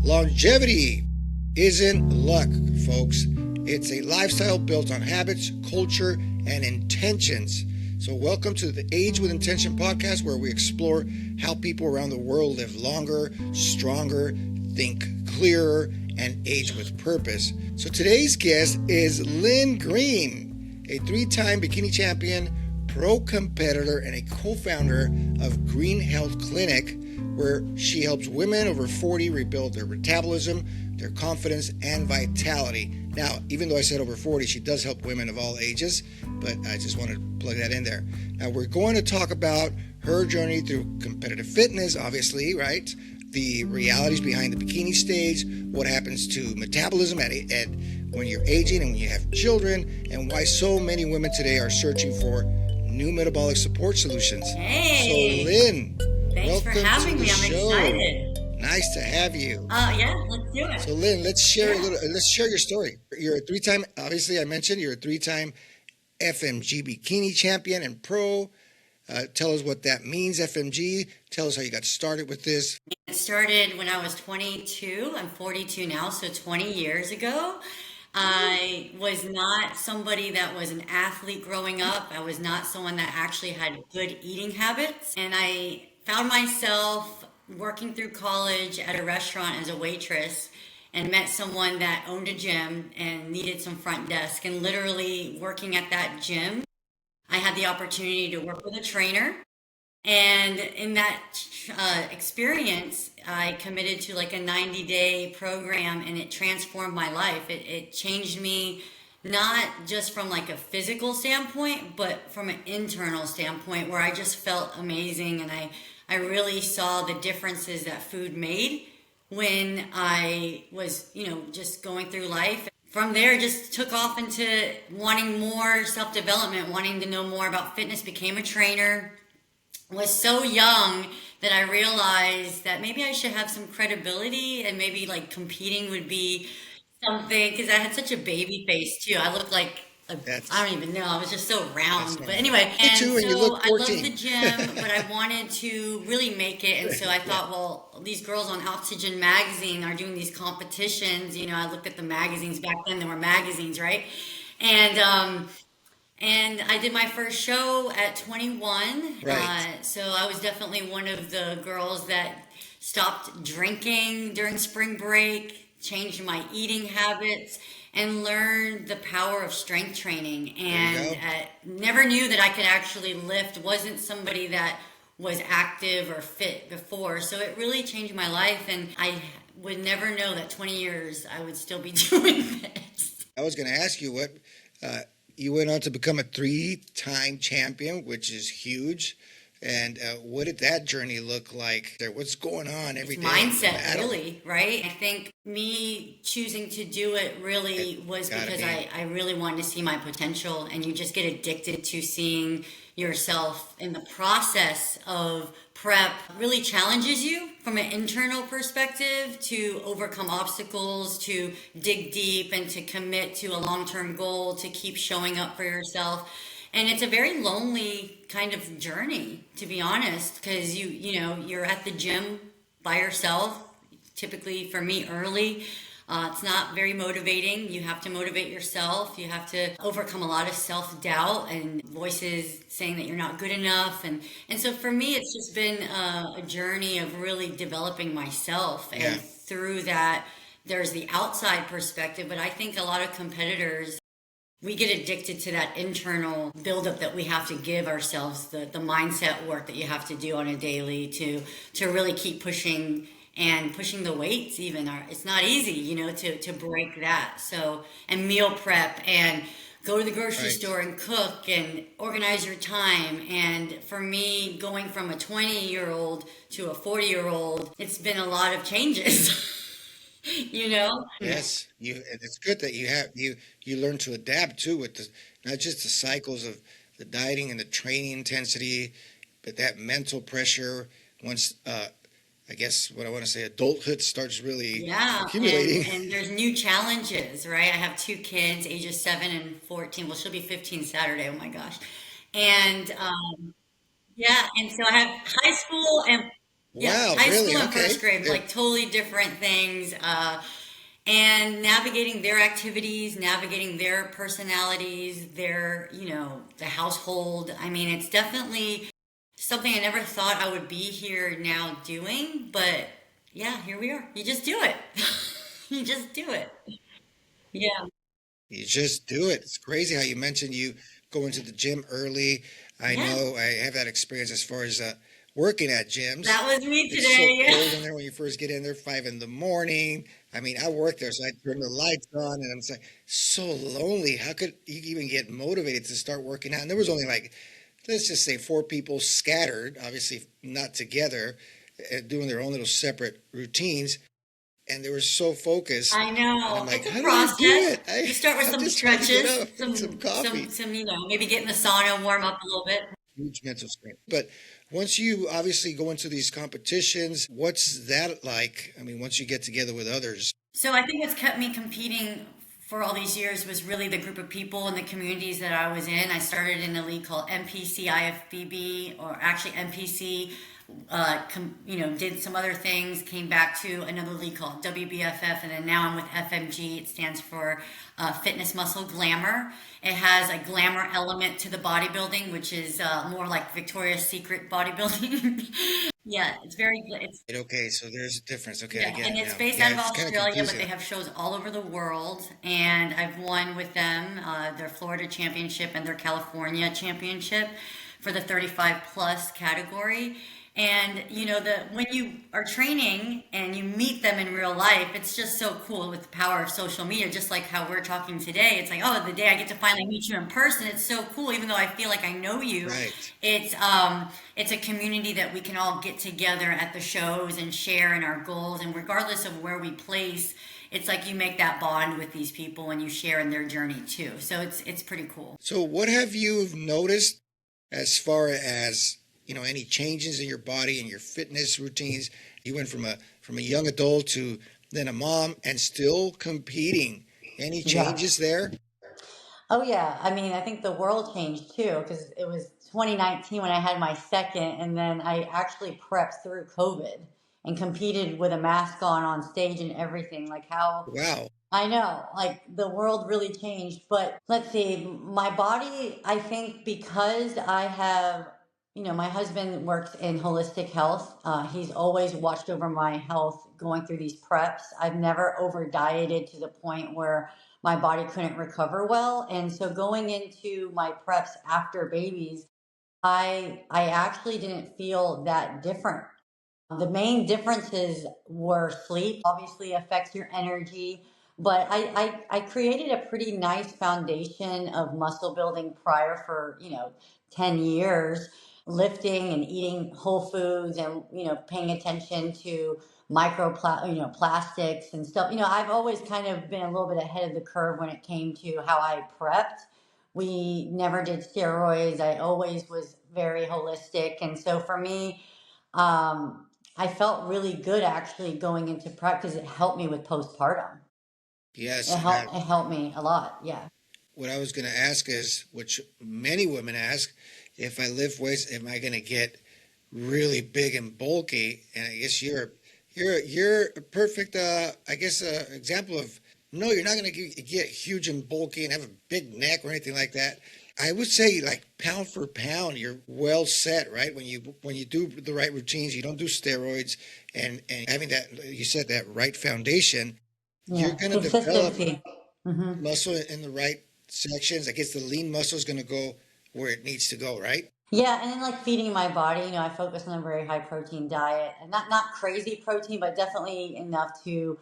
Longevity isn't luck, folks. It's a lifestyle built on habits, culture, and intentions. So welcome to the Age with Intention podcast, where we explore how people around the world live longer, stronger, think clearer, and age with purpose. So today's guest is Lynn Green, a three-time bikini champion, pro competitor, and a co-founder of Green Health Clinic, where she helps women over 40 rebuild their metabolism, their confidence, and vitality. Now, even though I said over 40, she does help women of all ages, but I just wanted to plug that in there. Now, we're going to talk about her journey through competitive fitness, obviously, right? The realities behind the bikini stage, what happens to metabolism at when you're aging and when you have children, and why so many women today are searching for new metabolic support solutions. Hey. So, Lynn, Thanks for having me. I'm excited. Nice to have you. Yeah, let's do it. So, Lynn, let's share your story. You're a three-time, obviously I mentioned, you're a three-time FMG Bikini Champion and pro. Tell us what that means, FMG. Tell us how you got started with this. It started when I was 22. I'm 42 now, so 20 years ago. I was not somebody that was an athlete growing up. I was not someone that actually had good eating habits. And I found myself working through college at a restaurant as a waitress and met someone that owned a gym and needed some front desk. And literally working at that gym, I had the opportunity to work with a trainer. And in that experience, I committed to like a 90-day program, and it transformed my life. It changed me, not just from like a physical standpoint, but from an internal standpoint, where I just felt amazing. And I really saw the differences that food made when I was, just going through life. From there, just took off into wanting more self-development, wanting to know more about fitness, became a trainer. Was so young that I realized that maybe I should have some credibility, and maybe like competing would be something, because I had such a baby face too. I looked like I don't even know. I was just so round. But anyway, Me and too, and you so look I loved 14. the gym, but I wanted to really make it. And so I thought, well, these girls on Oxygen magazine are doing these competitions. I looked at the magazines back then. There were magazines, right? And I did my first show at 21. Right. So I was definitely one of the girls that stopped drinking during spring break, changed my eating habits, and learned the power of strength training. And never knew that I could actually lift. Wasn't somebody that was active or fit before. So it really changed my life. And I would never know that 20 years I would still be doing this. I was going to ask you you went on to become a three-time champion, which is huge. And what did that journey look like? What's going on every day? Mindset, really, right? I think me choosing to do it really was because I really wanted to see my potential, and you just get addicted to seeing yourself in the process of prep. Really challenges you from an internal perspective to overcome obstacles, to dig deep, and to commit to a long-term goal, to keep showing up for yourself. And it's a very lonely kind of journey, to be honest, because you're at the gym by yourself. Typically, for me, early. It's not very motivating. You have to motivate yourself. You have to overcome a lot of self-doubt and voices saying that you're not good enough. And so for me, it's just been a journey of really developing myself. And through that, there's the outside perspective. But I think a lot of competitors, we get addicted to that internal buildup that we have to give ourselves, the mindset work that you have to do on a daily to really keep pushing the weights. Even it's not easy, to break that. So, and meal prep and go to the grocery store and cook and organize your time. And for me, going from a 20-year-old to a 40-year-old, it's been a lot of changes. Yes, and it's good that you learn to adapt too with not just the cycles of the dieting and the training intensity, but that mental pressure. Once I guess what I want to say, adulthood starts really accumulating. And there's new challenges, right? I have two kids, ages 7 and 14. Well, she'll be 15 Saturday. Oh my gosh. And and so I have high school and Yeah, Wow, high really? school and Okay. first grade, like totally different things. And navigating their activities, navigating their personalities, their, the household. I mean, it's definitely something I never thought I would be here now doing, but yeah, here we are. You just do it. You just do it. Yeah. You just do it. It's crazy how you mentioned you go into the gym early. I Yeah. know I have that experience as far as working at gyms. That was me It's so today. cold in there when you first get in there, 5 in the morning. I mean, I work there, so I turn the lights on, and I'm just like, so lonely. How could you even get motivated to start working out? And there was only like, let's just say 4 people scattered, obviously not together, doing their own little separate routines, and they were so focused. I And I'm know. like, It's a how do you do process. it? You start with I'm some just trying to get stretches, up and some coffee. maybe get in the sauna, warm up a little bit. Huge mental strain. But once you obviously go into these competitions, what's that like? I mean, once you get together with others. So I think what's kept me competing for all these years was really the group of people and the communities that I was in. I started in a league called NPC IFBB, or actually NPC. Did some other things. Came back to another league called WBFF, and then now I'm with FMG. It stands for Fitness Muscle Glamour. It has a glamour element to the bodybuilding, which is more like Victoria's Secret bodybuilding. Yeah, it's very good. It's Okay, so there's a difference. Okay, I Yeah, get and it it's now. based Yeah, out of it's kind of Australia, but confusing. they have shows all over the world, and I've won with them their Florida Championship and their California Championship for the 35 plus category. And the when you are training and you meet them in real life, it's just so cool with the power of social media. Just like how we're talking today, it's like, oh, the day I get to finally meet you in person, it's so cool. Even though I feel like I know you, Right. it's a community that we can all get together at the shows and share in our goals. And regardless of where we place, it's like you make that bond with these people and you share in their journey too. So it's pretty cool. So what have you noticed as far as, any changes in your body and your fitness routines? You went from a young adult to then a mom and still competing. Any Yeah. changes there? Oh, yeah. I mean, I think the world changed too because it was 2019 when I had my second, and then I actually prepped through COVID and competed with a mask on stage and everything. Like how Wow. I know, like the world really changed. But let's see, my body, I think because I have, my husband works in holistic health. He's always watched over my health going through these preps. I've never over dieted to the point where my body couldn't recover well. And so going into my preps after babies, I actually didn't feel that different. The main differences were sleep, obviously affects your energy, but I created a pretty nice foundation of muscle building prior for, 10 years, lifting and eating whole foods and, paying attention to plastics and stuff. I've always kind of been a little bit ahead of the curve when it came to how I prepped. We never did steroids. I always was very holistic. And so for me, I felt really good actually going into prep because it helped me with postpartum. Yes. It helped me a lot. Yeah. What I was going to ask is, which many women ask, if I lift weights, am I going to get really big and bulky? And I guess you're a perfect, I guess, example of no, you're not going to get huge and bulky and have a big neck or anything like that. I would say, like pound for pound, you're well set, right? When you do the right routines, you don't do steroids, and having that, you said, that right foundation, you're Yeah. going to develop Consistency. Hmm. muscle in the right sections. I guess the lean muscle is going to go where it needs to go, right? Yeah, and then like feeding my body, I focus on a very high protein diet, and not crazy protein, but definitely enough to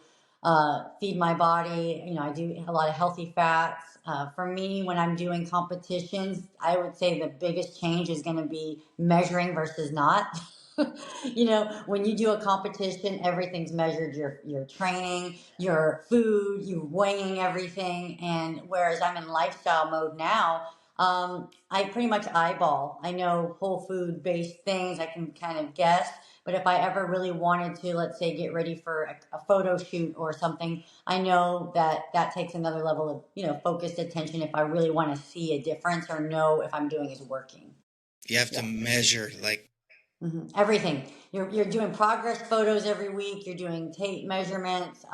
feed my body. I do a lot of healthy fats. For me, when I'm doing competitions, I would say the biggest change is going to be measuring versus not. When you do a competition, everything's measured. Your training, your food, you weighing everything, and whereas I'm in lifestyle mode now. I pretty much eyeball. I know whole food based things I can kind of guess, but if I ever really wanted to, let's say, get ready for a photo shoot or something, I know that takes another level of focused attention if I really want to see a difference or know if I'm doing is working. You have to Yeah. measure, like, Everything. You're doing progress photos every week. You're doing tape measurements.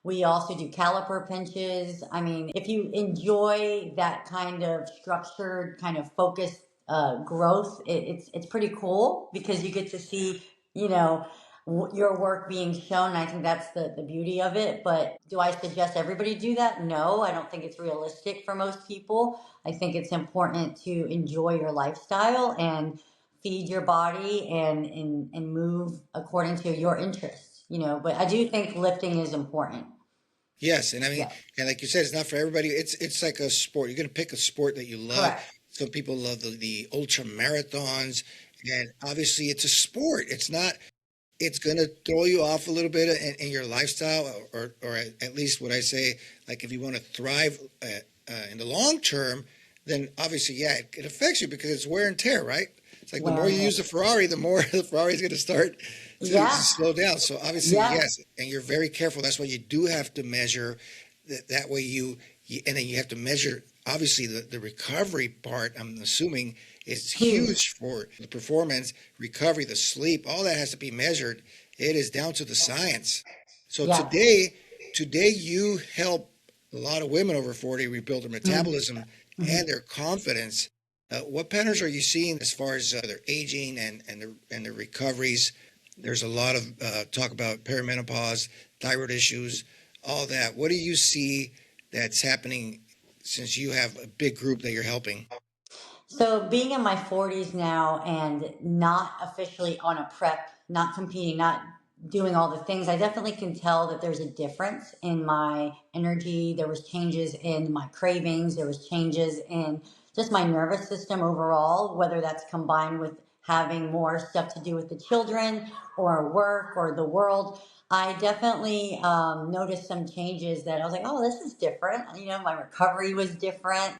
We also do caliper pinches. I mean, if you enjoy that kind of structured, kind of focused growth, it's pretty cool because you get to see, you know, your work being shown. I think that's the beauty of it. But do I suggest everybody do that? No, I don't think it's realistic for most people. I think it's important to enjoy your lifestyle and feed your body and move according to your interests, you know. But I do think lifting is important. Yes, and I mean, Yeah. and like you said, it's not for everybody. It's like a sport. You're gonna pick a sport that you love. Correct. Some people love the ultra marathons, and obviously it's a sport. It's not. It's gonna throw you off a little bit in your lifestyle, or at least what I say, like if you want to thrive in the long term, then obviously, yeah, it affects you because it's wear and tear, right? It's like the more you Well, use the Ferrari, the more the Ferrari is going to start to yeah, slow down. So obviously, yeah. yes, and you're very careful. That's why you do have to measure. That way and then you have to measure. Obviously, the recovery part, I'm assuming, is Huge. huge for the performance, recovery, the sleep. All that has to be measured. It is down to the science. So Yeah. today you help a lot of women over 40 rebuild their Mhm. metabolism and their confidence. What patterns are you seeing as far as their aging and their recoveries? There's a lot of talk about perimenopause, thyroid issues, all that. What do you see that's happening since you have a big group that you're helping? So being in my 40s now and not officially on a prep, not competing, not doing all the things, I definitely can tell that there's a difference in my energy. There was changes in my cravings. There was changes in just my nervous system overall, whether that's combined with having more stuff to do with the children or work or the world. I definitely noticed some changes that I was like, oh, this is different. You know, my recovery was different.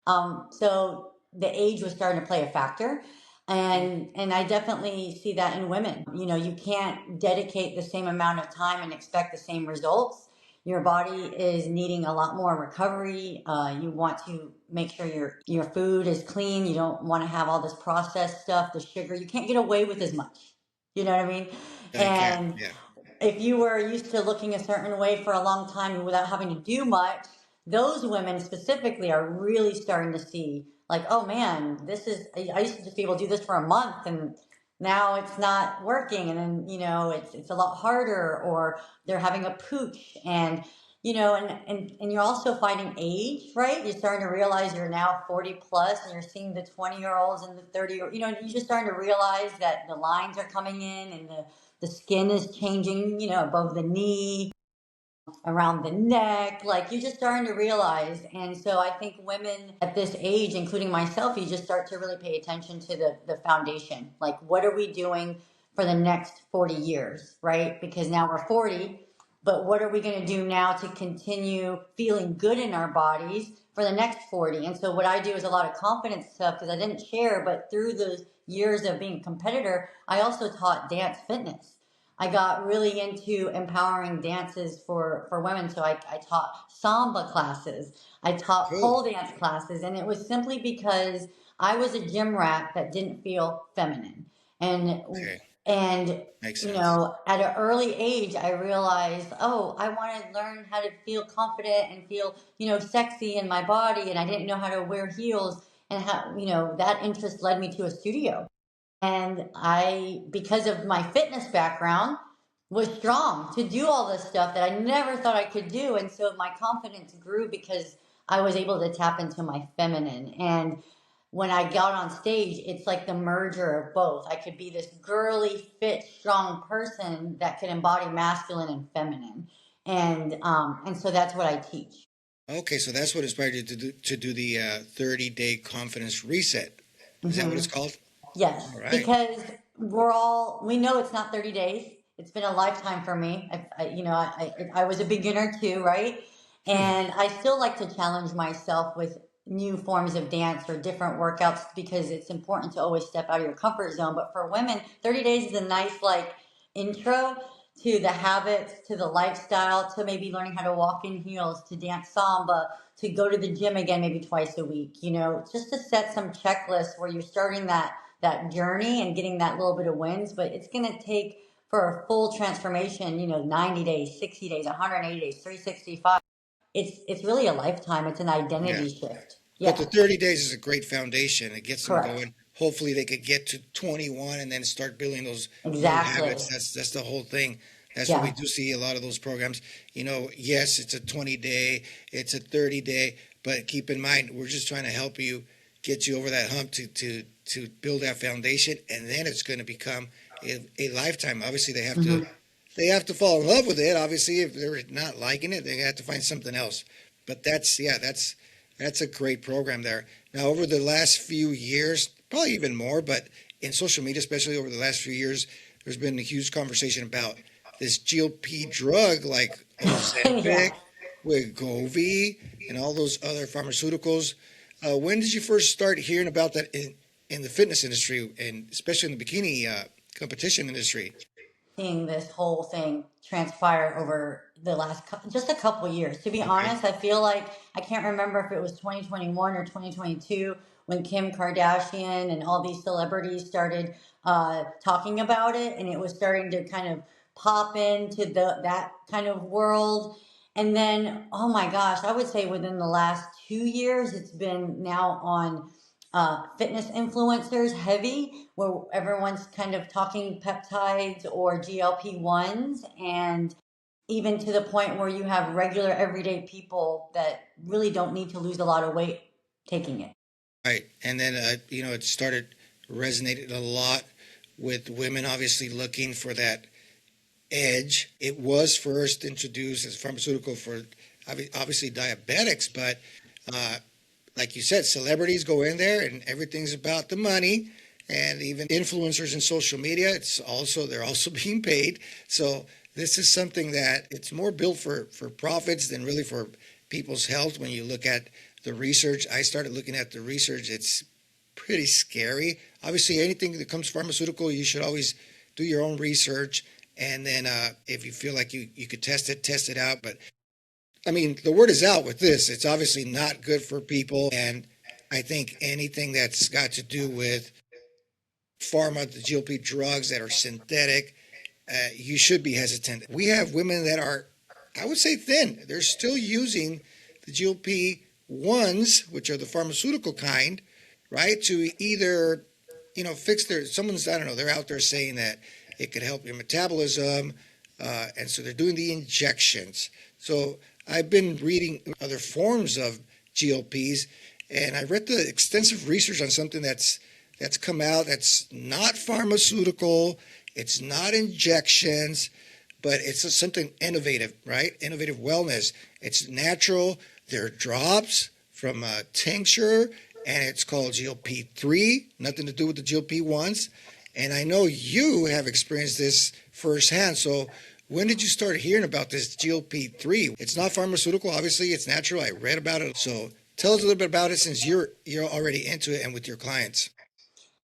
So the age was starting to play a factor. And I definitely see that in women. You know, you can't dedicate the same amount of time and expect the same results. Your body is needing a lot more recovery. You want to make sure your food is clean. You don't want to have all this processed stuff, the sugar. You can't get away with as much. You know what I mean? No, you can't. And Yeah. if you were used to looking a certain way for a long time without having to do much, those women specifically are really starting to see, like, oh man, this is, I used to just be able to do this for a month and now it's not working. And then, you know, it's a lot harder, or they're having a pooch. And, you know, and you're also fighting age, right? You're starting to realize you're now 40 plus and you're seeing the 20-year-olds and the 30, you know, you're just starting to realize that the lines are coming in and the skin is changing, you know, above the knee, around the neck. Like you're just starting to realize. And so I think women at this age, including myself, you just start to really pay attention to the foundation. Like, what are we doing for the next 40 years, right? Because now we're 40, but what are we going to do now to continue feeling good in our bodies for the next 40? And so what I do is a lot of confidence stuff because I didn't share, but through the years of being a competitor, I also taught dance fitness. I got really into empowering dances for women. So I taught samba classes. I taught Cool. pole dance classes. And it was simply because I was a gym rat that didn't feel feminine. And, Okay. and, Makes you sense. know, at an early age, I realized, oh, I want to learn how to feel confident and feel, you know, sexy in my body. And I didn't know how to wear heels. And how, you know, that interest led me to a studio. And I, because of my fitness background, was strong to do all this stuff that I never thought I could do. And so my confidence grew because I was able to tap into my feminine. And when I got on stage, it's like the merger of both. I could be this girly, fit, strong person that could embody masculine and feminine. And so that's what I teach. Okay, so that's what inspired you to do the 30-day confidence reset. Is that what it's Hmm. called? Yes, All right. because we know it's not 30 days. It's been a lifetime for me. You know, I was a beginner too, right? And I still like to challenge myself with new forms of dance or different workouts because it's important to always step out of your comfort zone. But for women, 30 days is a nice like intro to the habits, to the lifestyle, to maybe learning how to walk in heels, to dance samba, to go to the gym again maybe twice a week, you know, just to set some checklists where you're starting that journey and getting that little bit of wins, but it's going to take for a full transformation, 90 days, 60 days, 180 days, 365. It's really a lifetime. It's an Yeah. identity shift. But Yeah, the 30 days is a great foundation. It gets them correct. going. Hopefully they could get to 21 and then start building those new Exactly. habits. That's the whole thing. That's what we Yeah. do see a lot of those programs. Yes, it's a 20 day, it's a 30 day, but keep in mind, we're just trying to help you get you over that hump to build that foundation, and then it's going to become a lifetime. Obviously, Hmm. they have to fall in love with it. Obviously, if they're not liking it, they have to find something else. But that's a great program there. Now, over the last few years, probably even more, but in social media, especially over the last few years, there's been a huge conversation about this GLP drug like Yeah. Ozempic, Wegovy, and all those other pharmaceuticals. When did you first start hearing about that in the fitness industry, and especially in the bikini competition industry? Seeing this whole thing transpire over the last just a couple years. To be Okay. honest, I feel like I can't remember if it was 2021 or 2022 when Kim Kardashian and all these celebrities started talking about it, and it was starting to kind of pop into that kind of world. And then, oh my gosh, I would say within the last 2 years, it's been now on fitness influencers heavy, where everyone's kind of talking peptides or GLP-1s, and even to the point where you have regular everyday people that really don't need to lose a lot of weight taking it. Right. And then, it started resonating a lot with women, obviously looking for that edge. It was first introduced as pharmaceutical for obviously diabetics, but uh, like you said, celebrities go in there and everything's about the money. And even influencers in social media, they're also being paid. So this is something that it's more built for profits than really for people's health. When you look at the research, I started looking at the research. It's pretty scary. Obviously, anything that comes pharmaceutical, you should always do your own research. And then if you feel like you could test it out. But I mean, the word is out with this. It's obviously not good for people. And I think anything that's got to do with pharma, the GLP drugs that are synthetic, you should be hesitant. We have women that are, I would say, thin. They're still using the GLP ones, which are the pharmaceutical kind, right? To either, fix someone's, I don't know, they're out there saying that it could help your metabolism. And so they're doing the injections. So I've been reading other forms of GLPs, and I read the extensive research on something that's come out that's not pharmaceutical, it's not injections, but it's something innovative, right? Innovative wellness. It's natural. They're drops from a tincture, and it's called GLP-3, nothing to do with the GLP-1s. And I know you have experienced this firsthand. So when did you start hearing about this GLP-3? It's not pharmaceutical, obviously. It's natural. I read about it. So tell us a little bit about it, since you're already into it and with your clients.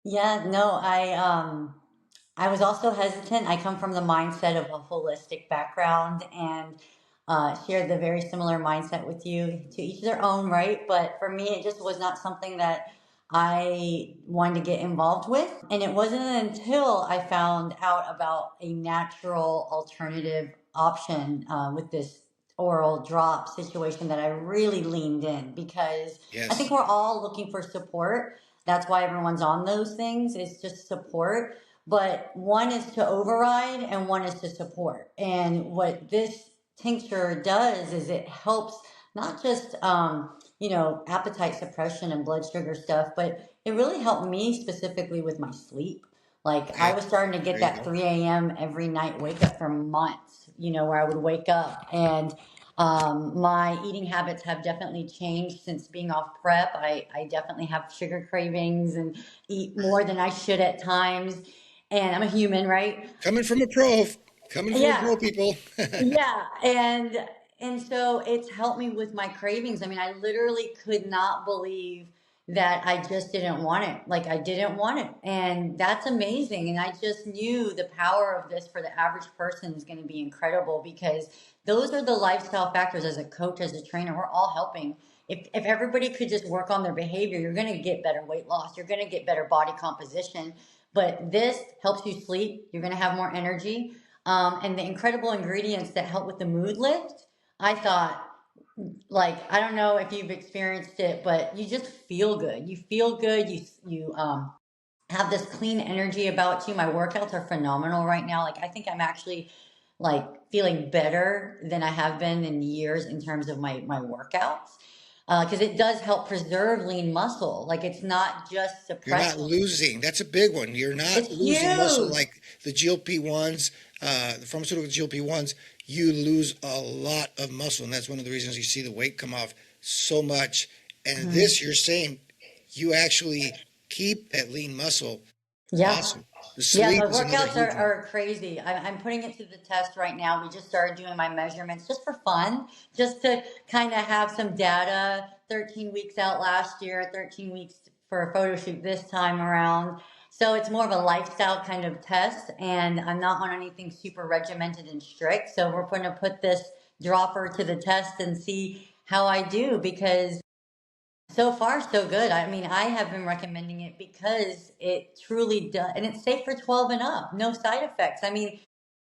Yeah, no, I was also hesitant. I come from the mindset of a holistic background and shared the very similar mindset with you, to each their own, right? But for me, it just was not something that I wanted to get involved with. And it wasn't until I found out about a natural alternative option with this oral drop situation that I really leaned in, because I think Yes. we're all looking for support. That's why everyone's on those things, is just support. But one is to override and one is to support. And what this tincture does is it helps not just appetite suppression and blood sugar stuff, but it really helped me specifically with my sleep. Like, I Okay. was starting to get There you that go. 3 a.m. every night wake up for months, where I would wake up, and my eating habits have definitely changed since being off prep. I definitely have sugar cravings and eat more than I should at times. And I'm a human, right? Coming from a pro, coming from a Yeah, pro, people. yeah, and so it's helped me with my cravings. I mean, I literally could not believe that I just didn't want it. Like, I didn't want it. And that's amazing. And I just knew the power of this for the average person is going to be incredible, because those are the lifestyle factors. As a coach, as a trainer, we're all helping If everybody could just work on their behavior, you're going to get better weight loss. You're going to get better body composition. But this helps you sleep. You're going to have more energy. And the incredible ingredients that help with the mood lift, I thought, like, I don't know if you've experienced it, but you just feel good. You feel good. You have this clean energy about you. My workouts are phenomenal right now. Like, I think I'm actually like feeling better than I have been in years in terms of my workouts. Because it does help preserve lean muscle. Like, it's not just You're not suppressing. losing. That's a big one. You're not It's losing muscle huge. like the GLP-1s, the pharmaceutical GLP-1s. You lose a lot of muscle, and that's one of the reasons you see the weight come off so much. And Mhm. this, you're saying you actually keep that lean muscle. Yeah. Awesome. The Yeah, sleep the is another workouts huge one. are crazy. I'm putting it to the test right now. We just started doing my measurements just for fun, just to kind of have some data. 13 weeks out last year, 13 weeks for a photo shoot this time around. So it's more of a lifestyle kind of test, and I'm not on anything super regimented and strict. So we're going to put this dropper to the test and see how I do, because so far, so good. I mean, I have been recommending it because it truly does, and it's safe for 12 and up. No side effects. I mean,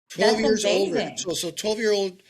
12 that's years older. amazing. So 12-year-old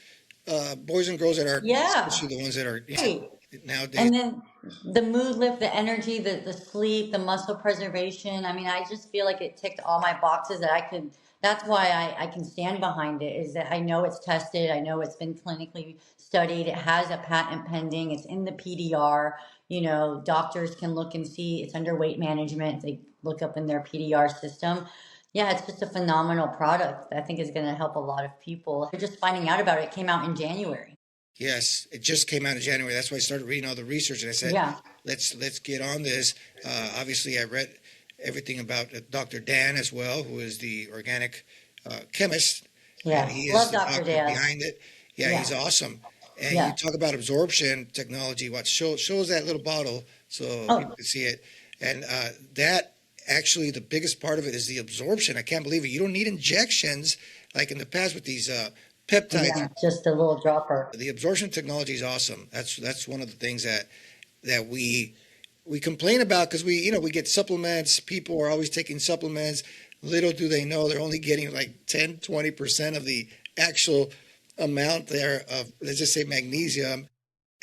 boys and girls that are, Yeah. especially the ones that are Right. nowadays. And then the mood lift, the energy, the sleep, the muscle preservation. I mean, I just feel like it ticked all my boxes that I could. That's why I can stand behind it, is that I know it's tested. I know it's been clinically studied. It has a patent pending. It's in the PDR. You know, doctors can look and see it's under weight management. They look up in their PDR system. Yeah, it's just a phenomenal product that I think is going to help a lot of people. They're just finding out about it. It came out in January. Yes, it just came out in January. That's why I started reading all the research, and I said, Yeah. let's get on this. Obviously, I read everything about Dr. Dan as well, who is the organic chemist, and Yes. he is Love the Dr. doctor Dale. behind it. Yeah, Yeah. he's awesome. And you Yeah. talk about absorption technology. What shows that little bottle so Oh, people can see it, and that actually the biggest part of it is the absorption. I can't believe it. You don't need injections like in the past with these peptides. yeah. Just a little dropper. The absorption technology is awesome. That's one of the things that we complain about, because we get supplements. People are always taking supplements. Little do they know they're only getting like 10-20% of the actual amount there of, let's just say, magnesium,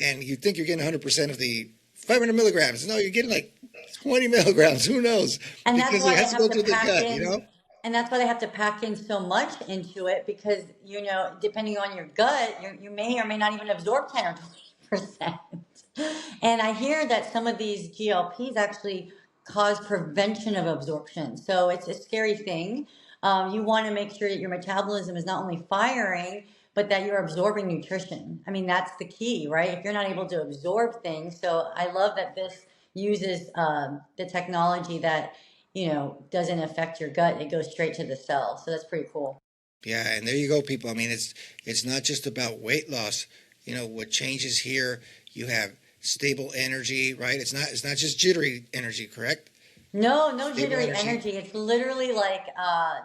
and you think you're getting 100% of the 500 milligrams. No, you're getting like 20 milligrams. Who knows? And that's Because it why they has to have go to through the pack gut. in, and that's why they have to pack in so much into it, because, depending on your gut, you may or may not even absorb 10 or 20%. And I hear that some of these GLPs actually cause prevention of absorption. So it's a scary thing. You want to make sure that your metabolism is not only firing, but that you're absorbing nutrition. I mean, that's the key, right? If you're not able to absorb things. So I love that this uses the technology that, doesn't affect your gut. It goes straight to the cell. So that's pretty cool. Yeah, and there you go, people. I mean, it's not just about weight loss. What changes here, you have stable energy, right? It's not just jittery energy, correct? No, no Stable jittery energy. energy. It's literally like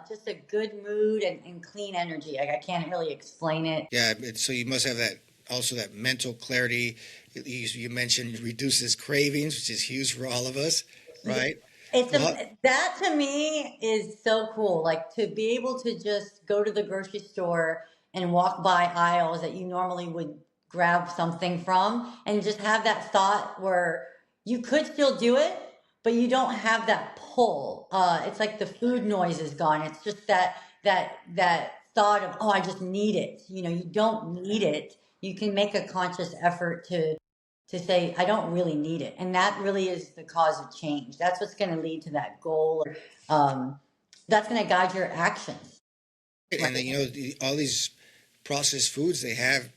just a good mood and clean energy. I can't really explain it. Yeah, so you must have that mental clarity. You mentioned reduces cravings, which is huge for all of us, right? Well, That to me is so cool. Like, to be able to just go to the grocery store and walk by aisles that you normally would grab something from, and just have that thought where you could still do it, but you don't have that pull. It's like the food noise is gone. It's just that thought of, oh, I just need it. You don't need it. You can make a conscious effort to say, I don't really need it. And that really is the cause of change. That's what's going to lead to that goal. That's going to guide your actions. and then, all these processed foods they have,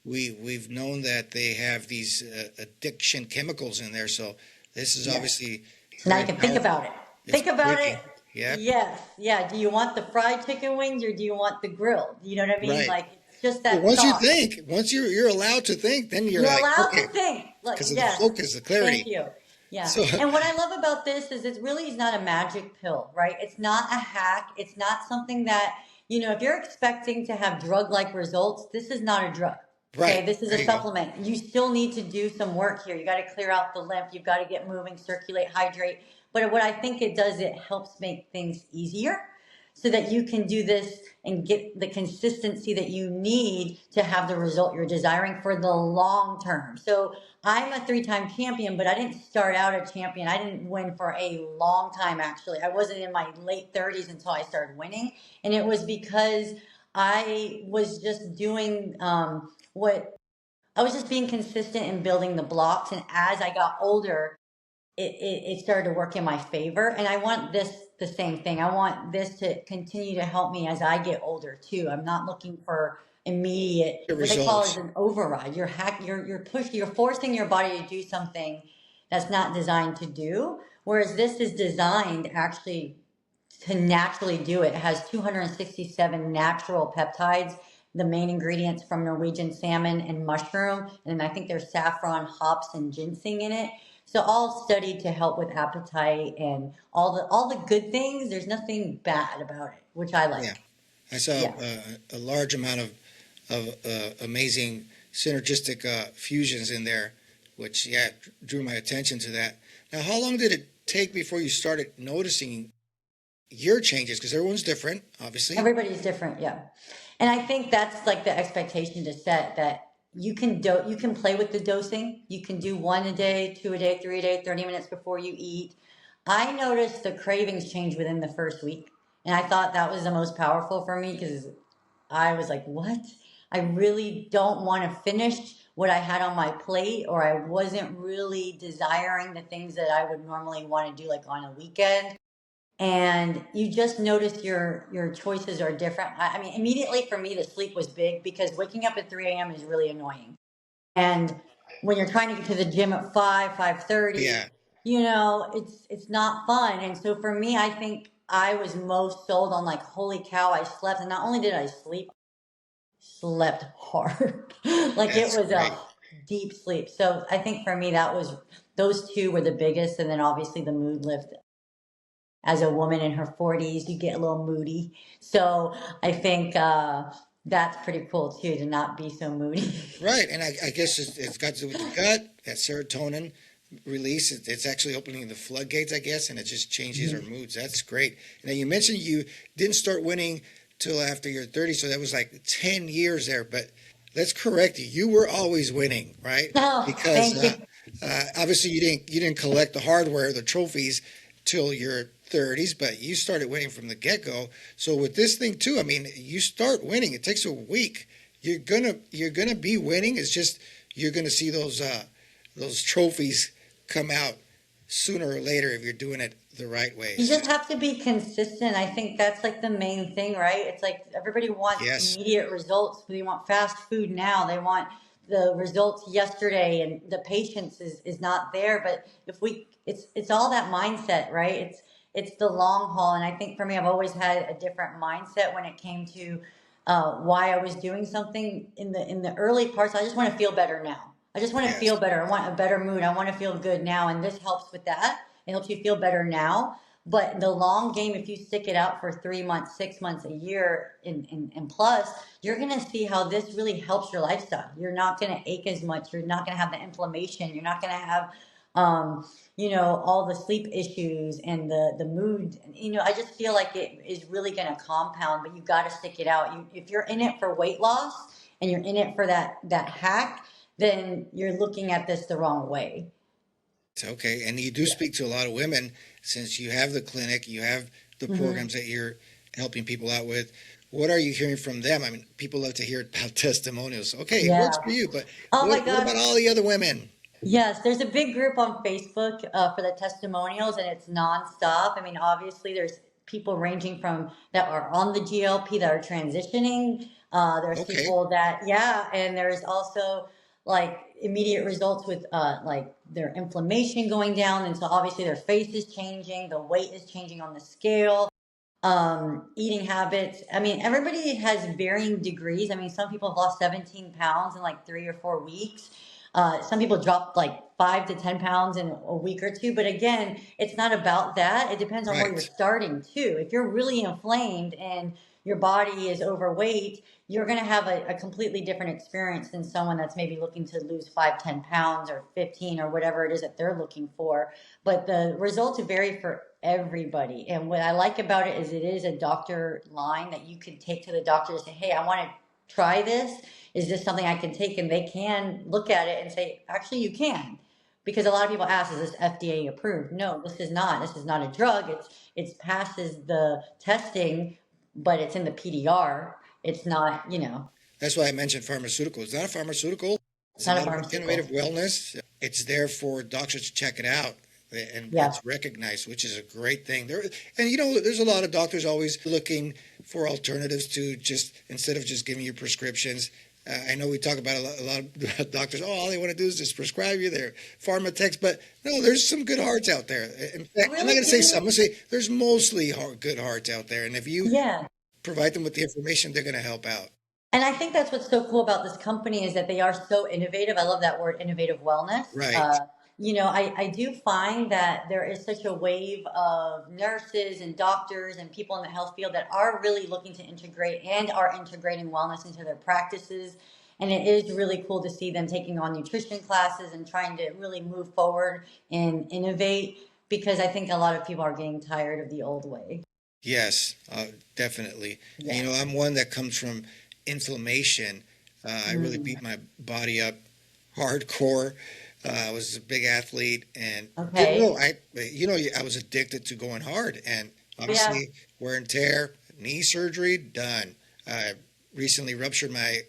we've known that they have these addiction chemicals in there. So this is obviously Now you very can think powerful. about it. It's Think about tricky. it. Yeah, Yes. Yeah. Do you want the fried chicken wings, or do you want the grilled? You know what I mean? right. Like, it's just But that once you thought. think, once you're allowed to think, then you're You're like, allowed okay, to think. Like, because of the yes. focus, the Thank clarity. you. Yeah. So And what I love about this is it really is not a magic pill, right? It's not a hack. It's not something that, if you're expecting to have drug-like results, this is not a drug. Right. Okay, this is There a you go. supplement. You still need to do some work here. You got to clear out the lymph. You've got to get moving, circulate, hydrate. But what I think it does, it helps make things easier so that you can do this and get the consistency that you need to have the result you're desiring for the long term. So I'm a 3-time champion, but I didn't start out a champion. I didn't win for a long time, actually. I wasn't in my late 30s until I started winning. And it was because I was just doing what I was just being consistent in building the blocks. And as I got older, it started to work in my favor. And I want this the same thing. I want this to continue to help me as I get older too. I'm not looking for immediate, The what they call is results. an override. You're forcing your body to do something that's not designed to do. Whereas this is designed actually to naturally do it. It has 267 natural peptides, the main ingredients from Norwegian salmon and mushroom, and I think there's saffron, hops, and ginseng in it. So all studied to help with appetite and all the good things. There's nothing bad about it, which I Yeah. like. I saw Yeah. a large amount of amazing synergistic fusions in there, which drew my attention to that. Now, how long did it take before you started noticing your changes? Because everyone's different, obviously. Everybody's different, yeah. And I think that's like the expectation to set that you can play with the dosing. You can do 1 a day, 2 a day, 3 a day, 30 minutes before you eat. I noticed the cravings change within the first week. And I thought that was the most powerful for me because I was like, what? I really don't want to finish what I had on my plate, or I wasn't really desiring the things that I would normally want to do, like on a weekend. And you just notice your choices are different. I mean, immediately for me, the sleep was big because waking up at 3 a.m. is really annoying. And when you're trying to get to the gym at 5:30, Yeah, it's not fun. And so for me, I think I was most sold on like, holy cow, I slept. And not only did I sleep, slept hard. Like it that's was a great. deep sleep. So I think for me, those two were the biggest. And then obviously the mood lift. As a woman in her 40s, you get a little moody. So I think that's pretty cool too, to not be so moody. Right, and I guess it's got to do with the gut, that serotonin release. It's actually opening the floodgates, I guess, and it just changes our moods. That's great. Now, you mentioned you didn't start winning till after your 30s, so that was like 10 years there. But let's correct you. You were always winning, right? Oh, Because thank you. obviously you didn't collect the hardware, the trophies, till your 30s, but you started winning from the get-go. So with this thing too, I mean, you start winning. It takes a week. You're gonna be winning. It's just you're gonna see those trophies come out sooner or later if you're doing it the right way. You It's just just have to be consistent. I think that's like the main thing, right? It's like everybody wants yes, immediate results. They want fast food now. They want the results yesterday, and the patience is not there. But it's all that mindset, right? It's the long haul. And I think for me, I've always had a different mindset when it came to why I was doing something in the early parts. I just want to feel better now. I just want to yes. feel better. I want a better mood. I want to feel good now, and this helps with that. It helps you feel better now. But the long game, if you stick it out for 3 months, 6 months, a year, and plus, you're going to see how this really helps your lifestyle. You're not going to ache as much. You're not going to have the inflammation. You're not going to have, all the sleep issues and the mood. I just feel like it is really going to compound, but you got to stick it out. If you're in it for weight loss and you're in it for that hack, then you're looking at this the wrong way. It's okay. And you do Yeah. speak to a lot of women since you have the clinic, you have the hmm programs that you're helping people out with. What are you hearing from them? I mean, people love to hear about testimonials. Okay, it works Yeah. for you, but Oh my what gosh. about all the other women? Yes, there's a big group on Facebook for the testimonials, and it's nonstop. I mean, obviously, there's people ranging from that are on the GLP that are transitioning. There's Okay. people that, yeah, and there's also like immediate results with like their inflammation going down, and so obviously their face is changing, the weight is changing on the scale, eating habits. I mean, everybody has varying degrees. I mean, some people have lost 17 pounds in like 3 or 4 weeks. Some people drop like 5 to 10 pounds in a week or two. But again, it's not about that. It depends on where you're Right. starting too. If you're really inflamed and your body is overweight, you're going to have a completely different experience than someone that's maybe looking to lose 5, 10 pounds or 15 or whatever it is that they're looking for. But the results vary for everybody. And what I like about it is a doctor line that you can take to the doctor and say, hey, I want to try this. Is this something I can take? And they can look at it and say, actually, you can. Because a lot of people ask, is this FDA approved? No, this is not. This is not a drug. It's passes the testing, but it's in the PDR. It's not, That's why I mentioned pharmaceuticals. It's not a pharmaceutical. it's It's not a an innovative pharmaceutical. wellness. It's there for doctors to check it out, and Yeah. it's recognized, which is a great thing. And there's a lot of doctors always looking for alternatives to just instead of just giving you prescriptions. I know we talk about a lot of doctors. Oh, all they want to do is just prescribe you their pharma text, but no, there's some good hearts out there. In fact, I'm not Really? going to say some. I'm going to say there's mostly good hearts out there, and if you Yeah. provide them with the information, they're going to help out. And I think that's what's so cool about this company is that they are so innovative. I love that word, innovative wellness. Right. I do find that there is such a wave of nurses and doctors and people in the health field that are really looking to integrate and are integrating wellness into their practices. And it is really cool to see them taking on nutrition classes and trying to really move forward and innovate because I think a lot of people are getting tired of the old way. Yes, definitely. And, Yeah. I'm one that comes from inflammation. I really beat my body up hardcore. I was a big athlete and didn't know. Okay. I was addicted to going hard, and Yeah. obviously wear and tear, knee surgery done. I recently ruptured my.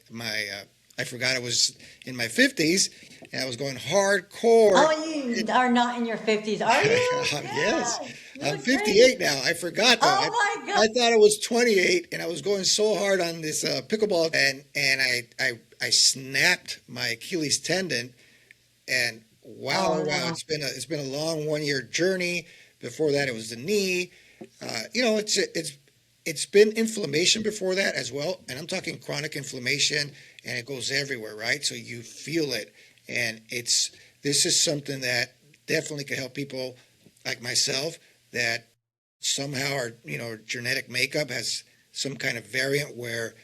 I forgot I was in my 50s, and I was going hardcore. Oh, you are not in your 50s, are you? Yes, Yeah. You I'm look great. 58 now. I forgot though. Oh my I God. thought I was 28, and I was going so hard on this pickleball, and I snapped my Achilles tendon, and wow, Oh oh, wow, no. it's been a long 1 year journey. Before that, it was the knee. It's been inflammation before that as well, and I'm talking chronic inflammation, and it goes everywhere, right? So you feel it, and this is something that definitely could help people like myself that somehow our genetic makeup has some kind of variant where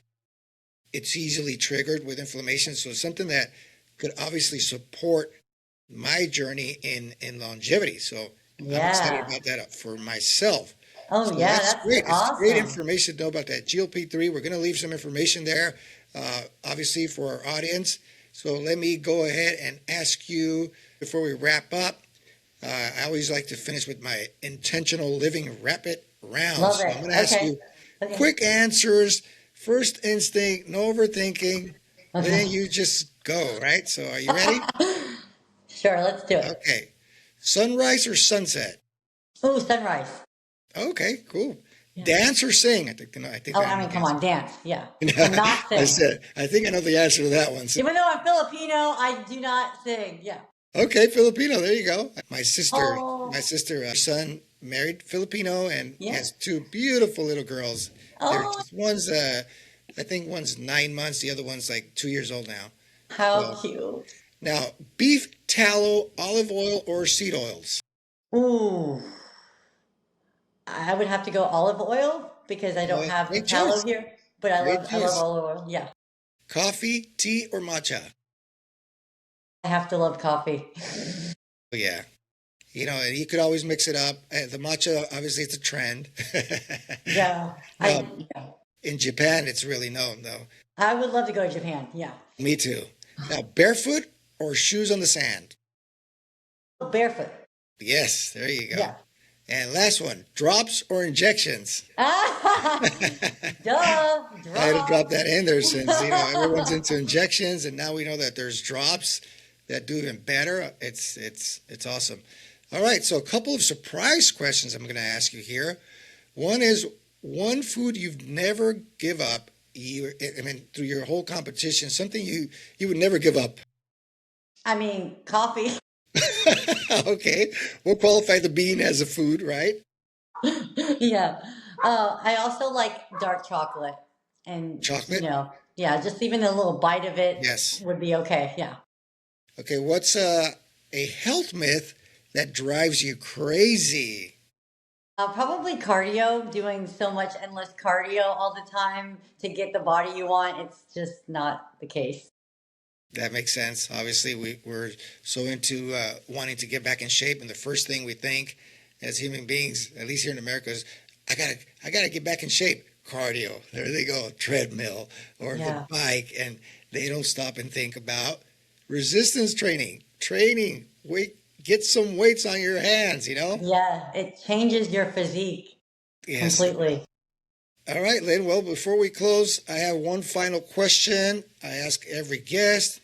it's easily triggered with inflammation. So it's something that could obviously support my journey in longevity. So I'm excited Yeah. about that for myself. Oh So yeah, that's that's great. It's great awesome. information to know about that GLP-3. We're going to leave some information there, obviously, for our audience. So let me go ahead and ask you before we wrap up. I always like to finish with my intentional living rapid round. Love So I'm it. going to ask Okay. you Okay. quick answers, first instinct, no overthinking. Then Okay. you just go, right? So are you ready? Sure, let's do it. Okay. Sunrise or sunset? Ooh, sunrise. Okay, cool. Yeah. Dance or sing? I think Oh, I I know mean, the come answer. on, dance. Yeah. And not I sing. said, I think I know the answer to that one. So, Even though I'm Filipino, I do not sing. Yeah. okay, Filipino. There you go. My sister, Oh, son married Filipino and yeah. has two beautiful little girls. They're Oh, just I think one's 9 months, the other one's like 2 years old now. how So cute. now, beef tallow, olive oil, or seed oils. Ooh, I would have to go olive oil because I don't have the Great tallow choice. here. But Great I love choice. olive oil. Yeah. Coffee, tea, or matcha? I have to love coffee. Oh, yeah. And you could always mix it up. The matcha, obviously, it's a trend. Yeah. Now, Yeah. in Japan, it's really known, though. I would love to go to Japan. Yeah. Me too. Now, barefoot or shoes on the sand? Barefoot. Yes, there you go. Yeah. And last one, drops or injections? Ah, duh. I had to Drop. drop that in there since, everyone's into injections, and now we know that there's drops that do even better. It's awesome. All right, so a couple of surprise questions I'm going to ask you here. One is one food you've never give up. Through your whole competition, something you would never give up. I mean, coffee. Okay, we'll qualify the bean as a food, right? Yeah. I also like dark chocolate. And, Chocolate? yeah, just even a little bite of it Yes. would be okay. Yeah. Okay, what's a health myth that drives you crazy? Probably cardio, doing so much endless cardio all the time to get the body you want. It's just not the case. That makes sense. Obviously, we're so into wanting to get back in shape, and the first thing we think as human beings, at least here in America, is I gotta get back in shape. Cardio. There they go. Treadmill or the Yeah. bike, and they don't stop and think about resistance training. Training. Wait, get some weights on your hands. Yeah, it changes your physique Yes. completely. All right, Lynn. Well, before we close, I have one final question I ask every guest.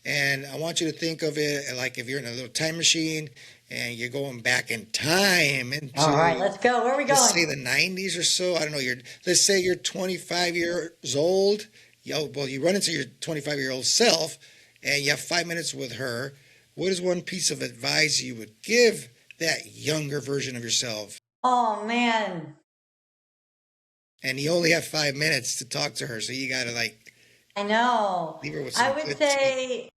And I want you to think of it like if you're in a little time machine and you're going back in time All right, into, let's go. Where are we let's going? say the 90s or so. I don't know. Let's say you're 25 years old. Well, you run into your 25-year-old self and you have 5 minutes with her. What is one piece of advice you would give that younger version of yourself? Oh man, And you only have 5 minutes to talk to her, so you got to I know. leave her with I some would good tea. say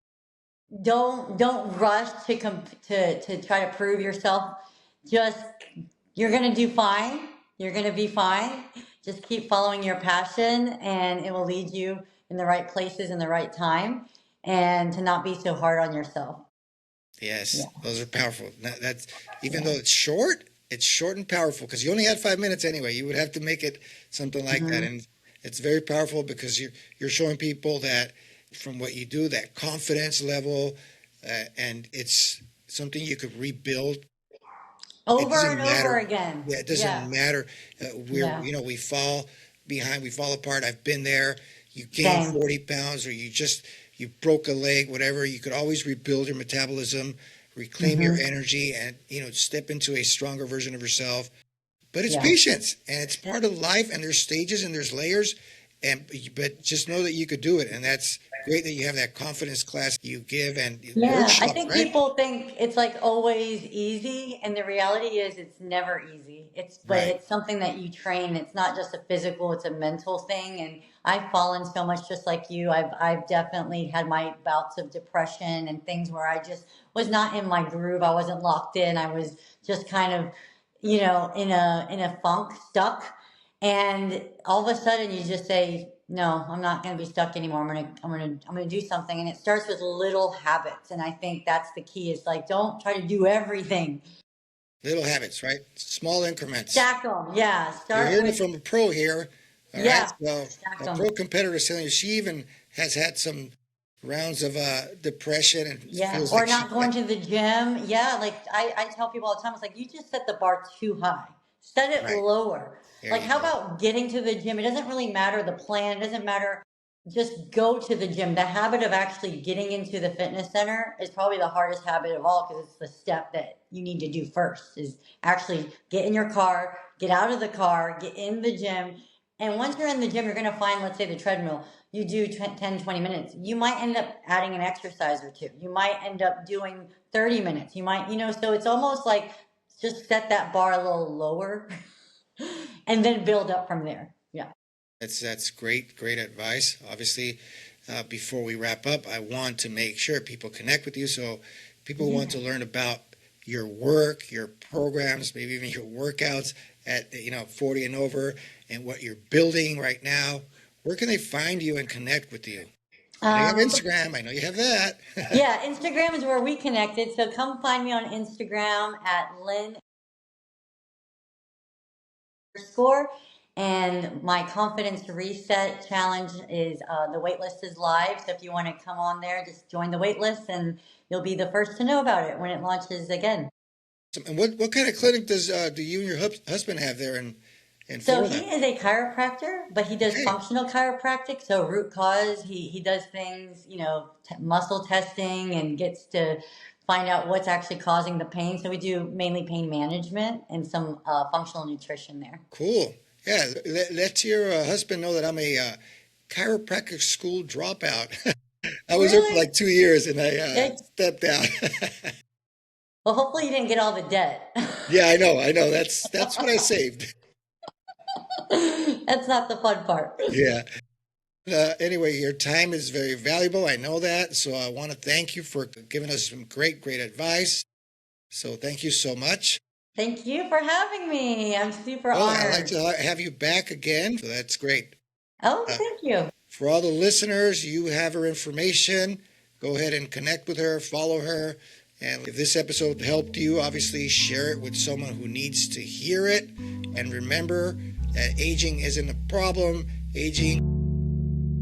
don't rush to try to prove yourself. Just you're gonna do fine. You're gonna be fine. Just keep following your passion, and it will lead you in the right places in the right time. And to not be so hard on yourself. Yes, Yeah, those are powerful. That's even though yeah. it's short and powerful because you only had 5 minutes anyway. You would have to make it something like that, Hmm. and it's very powerful because you're showing people that from what you do, that confidence level, and it's something you could rebuild. It Over doesn't and over matter. again. Yeah, it doesn't Yeah, matter. yeah. We fall behind, we fall apart. I've been there. You gain Same. 40 pounds, or you broke a leg, whatever. You could always rebuild your metabolism, reclaim your Hmm. energy, and step into a stronger version of yourself. But it's Yeah. patience, and it's part of life. And there's stages and there's layers, but just know that you could do it, and that's great that you have that confidence class you give and Yeah, I workshop, think right? people think it's like always easy, and the reality is it's never easy. But Right. it's something that you train. It's not just a physical; it's a mental thing. And I've fallen so much, just like you. I've definitely had my bouts of depression and things where I just was not in my groove. I wasn't locked in. I was just kind of, in a funk, stuck. And all of a sudden, you just say, "No, I'm not going to be stuck anymore. I'm gonna do something." And it starts with little habits, and I think that's the key. Is like, don't try to do everything. Little habits, right? Small increments. Stack them. Yeah, You're start hearing it with from a pro here. All right. yeah, So stack a them. pro competitor is telling you she even has had some rounds of depression and Yeah, feels or like she not going to the gym. Yeah, like I tell people all the time, it's like you just set the bar too high. Set it right. lower. There Like, you how go. about getting to the gym? It doesn't really matter the plan. It doesn't matter. Just go to the gym. The habit of actually getting into the fitness center is probably the hardest habit of all because it's the step that you need to do first is actually get in your car, get out of the car, get in the gym. And once you're in the gym, you're going to find, let's say, the treadmill. You do 10, 20 minutes. You might end up adding an exercise or two. You might end up doing 30 minutes. You might, so it's almost like just set that bar a little lower and then build up from there. Yeah. That's great advice. Obviously, before we wrap up, I want to make sure people connect with you. So people want Yeah. to learn about your work, your programs, maybe even your workouts at 40 and over, and what you're building right now. Where can they find you and connect with you? I know you have Um, Instagram. I know you have that. yeah, Instagram is where we connected. So come find me on Instagram at Lynn underscore. And my confidence reset challenge is the wait list is live. So if you want to come on there, just join the wait list and you'll be the first to know about it when it launches again. And what kind of clinic do you and your husband have there in So he Florida? is a chiropractor, but he does Okay. functional chiropractic. So root cause, he does things, muscle testing and gets to find out what's actually causing the pain. So we do mainly pain management and some functional nutrition there. Cool. Yeah, let your husband know that I'm a chiropractic school dropout. I was there for Really? like 2 years and I Yeah. stepped out. Well, hopefully you didn't get all the debt. Yeah, I know. That's what I saved. That's not the fun part. Yeah. Anyway, your time is very valuable. I know that. So I want to thank you for giving us some great advice. So thank you so much. Thank you for having me. I'm super honored. I'd like to have you back again. So that's great. Oh, thank you. For all the listeners, you have her information. Go ahead and connect with her, follow her. And if this episode helped you, obviously share it with someone who needs to hear it. And remember that aging isn't a problem. Aging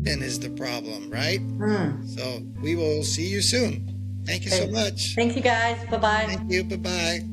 is the problem, right? So we will see you soon. Thank you so much. Thank you, guys. Bye-bye. Thank you. Bye-bye.